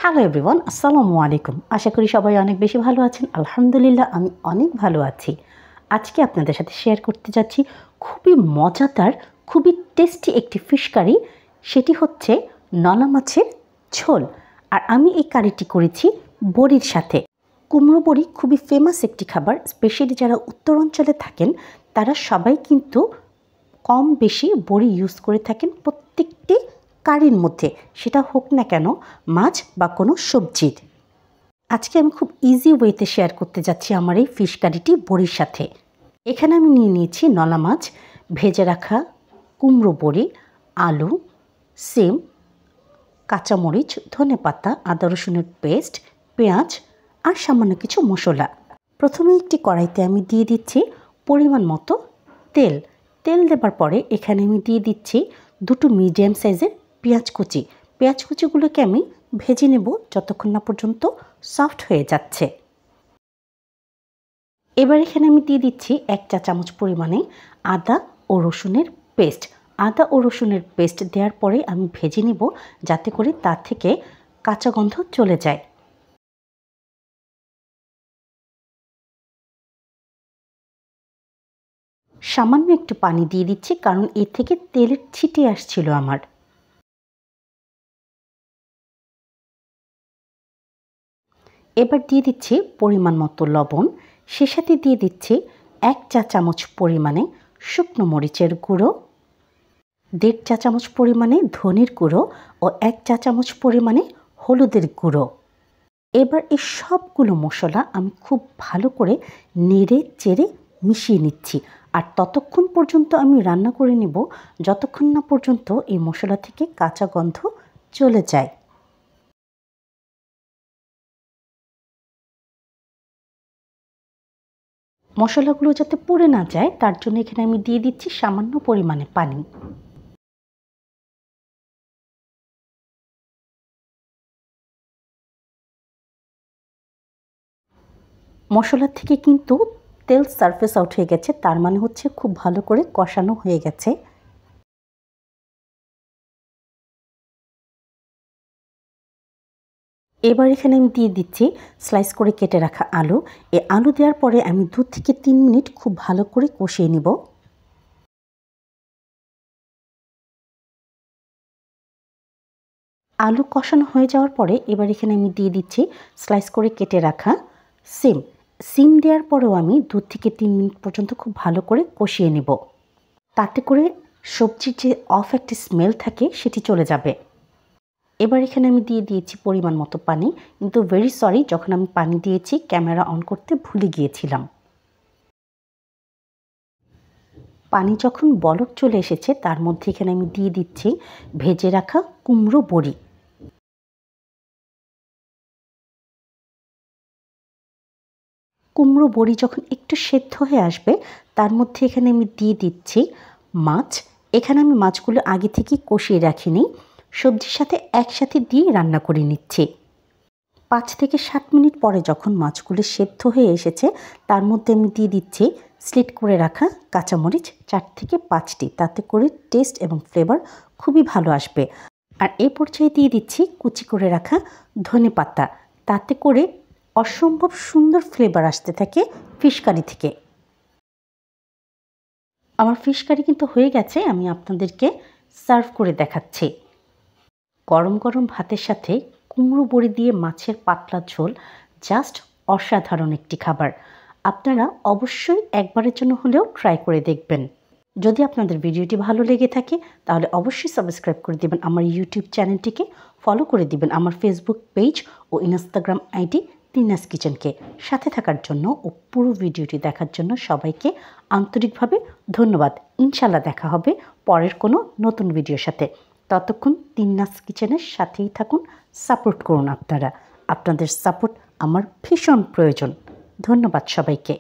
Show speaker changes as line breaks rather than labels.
Hello everyone, আসসালামু আলাইকুম। আশা করি সবাই অনেক বেশি ভালো আছেন। আলহামদুলিল্লাহ, আমি অনেক ভালো আছি। আজকে আপনাদের সাথে শেয়ার করতে যাচ্ছি খুবই মজাদার, খুবই টেস্টি একটি ফিশ কারি। সেটি হচ্ছে নলা মাছের ঝোল। আর আমি এই কারিটি করেছি বড়ির সাথে। কুমড়ো বড়ি খুবই ফেমাস একটি খাবার। স্পেশালি যারা উত্তর অঞ্চলে থাকেন তারা সবাই কিন্তু কম বেশি বড়ি ইউজ করে থাকেন প্রত্যেকটি কারির মধ্যে, সেটা হোক না কেন মাছ বা কোনো সবজির। আজকে আমি খুব ইজি ওয়েতে শেয়ার করতে যাচ্ছি আমার এই ফিশ কারিটি বড়ির সাথে। এখানে আমি নিয়ে নিয়েছি নলা মাছ, ভেজে রাখা কুমড়ো বড়ি, আলু, সিম, কাঁচামরিচ, ধনেপাতা, আদা রসুনের পেস্ট, পেঁয়াজ আর সামান্য কিছু মশলা। প্রথমে একটি কড়াইতে আমি দিয়ে দিচ্ছি পরিমাণ মতো তেল। তেল দেবার পরে এখানে আমি দিয়ে দিচ্ছি দুটো মিডিয়াম সাইজের পেঁয়াজ কুচি। পেঁয়াজ কুচিগুলোকে আমি ভেজে নেব যতক্ষণ না পর্যন্ত সফট হয়ে যাচ্ছে। এবার এখানে আমি দিয়ে দিচ্ছি 1 চা চামচ পরিমাণে আদা ও রসুনের পেস্ট। আদা ও রসুনের পেস্ট দেওয়ার পরে আমি ভেজে নেব যাতে করে তার থেকে কাঁচা গন্ধ চলে যায়। সামান্য একটু পানি দিয়ে দিচ্ছি কারণ এর থেকে তেলের ছিটে আসছিল আমার। এবার দিয়ে দিচ্ছি পরিমাণ মতো লবণ। সে সাথে দিয়ে দিচ্ছি 1 চা চামচ পরিমাণে শুকনো মরিচের গুঁড়ো, 1.5 চা চামচ পরিমাণে ধনের গুঁড়ো ও 1 চা চামচ পরিমাণে হলুদের গুঁড়ো। এবার এই সবগুলো মশলা আমি খুব ভালো করে নেড়ে চেড়ে মিশিয়ে নিচ্ছি। আর ততক্ষণ পর্যন্ত আমি রান্না করে নেব যতক্ষণ না পর্যন্ত এই মশলা থেকে কাঁচা গন্ধ চলে যায়। মশলাগুলো যাতে পুড়ে না যায় তার জন্য এখানে আমি দিয়ে দিচ্ছি সামান্য পরিমাণে পানি। মশলা থেকে কিন্তু তেল সারফেস আউট হয়ে গেছে, তার মানে হচ্ছে খুব ভালো করে কষানো হয়ে গেছে। এবার এখানে আমি দিয়ে দিচ্ছি স্লাইস করে কেটে রাখা আলু। এই আলু দেওয়ার পরে আমি 2 থেকে 3 মিনিট খুব ভালো করে কষিয়ে নিব। আলু কষানো হয়ে যাওয়ার পরে এবার এখানে আমি দিয়ে দিচ্ছি স্লাইস করে কেটে রাখা সিম। সিম দেওয়ার পরেও আমি 2 থেকে 3 মিনিট পর্যন্ত খুব ভালো করে কষিয়ে নেব। তাতে করে সবজির যে অফ একটা স্মেল থাকে সেটি চলে যাবে। এবার এখানে আমি দিয়ে দিয়েছি পরিমাণ মতো পানি, কিন্তু ভেরি সরি, যখন আমি পানি দিয়েছি ক্যামেরা অন করতে ভুলে গিয়েছিলাম। পানি যখন বলক চলে এসেছে তার মধ্যে এখানে আমি দিয়ে দিচ্ছি ভেজে রাখা কুমড়ো বড়ি। কুমড়ো বড়ি যখন একটু সেদ্ধ হয়ে আসবে তার মধ্যে এখানে আমি দিয়ে দিচ্ছি মাছ। এখানে আমি মাছগুলো আগে থেকে কষিয়ে রাখিনি, সবজির সাথে একসাথে দিয়ে রান্না করে নিচ্ছি। 5 থেকে 7 মিনিট পরে যখন মাছগুলো সেদ্ধ হয়ে এসেছে তার মধ্যে আমি দিয়ে দিচ্ছি স্লিট করে রাখা কাঁচামরিচ 4 থেকে 5টি, তাতে করে টেস্ট এবং ফ্লেভার খুবই ভালো আসবে। আর এই পর্যায়ে দিয়ে দিচ্ছি কুচি করে রাখা ধনেপাতা, তাতে করে অসম্ভব সুন্দর ফ্লেভার আসতে থাকে ফিশ কারি থেকে। আমার ফিশ কারি কিন্তু হয়ে গেছে, আমি আপনাদেরকে সার্ভ করে দেখাচ্ছি। গরম গরম ভাতের সাথে কুমড়ো বড়ি দিয়ে মাছের পাতলা ঝোল জাস্ট অসাধারণ একটি খাবার। আপনারা অবশ্যই একবারের জন্য হলেও ট্রাই করে দেখবেন। যদি আপনাদের ভিডিওটি ভালো লেগে থাকে তাহলে অবশ্যই সাবস্ক্রাইব করে দিবেন আমার ইউটিউব চ্যানেলটিকে, ফলো করে দিবেন আমার ফেসবুক পেজ ও ইনস্টাগ্রাম আইডি তিনাস কিচেনকে। সাথে থাকার জন্য ও পুরো ভিডিওটি দেখার জন্য সবাইকে আন্তরিকভাবে ধন্যবাদ। ইনশাল্লাহ দেখা হবে পরের কোনো নতুন ভিডিওর সাথে। ততক্ষণ তিনাস কিচেনের সাথেই থাকুন, সাপোর্ট করুন আপনারা। আপনাদের সাপোর্ট আমার ভীষণ প্রয়োজন। ধন্যবাদ সবাইকে।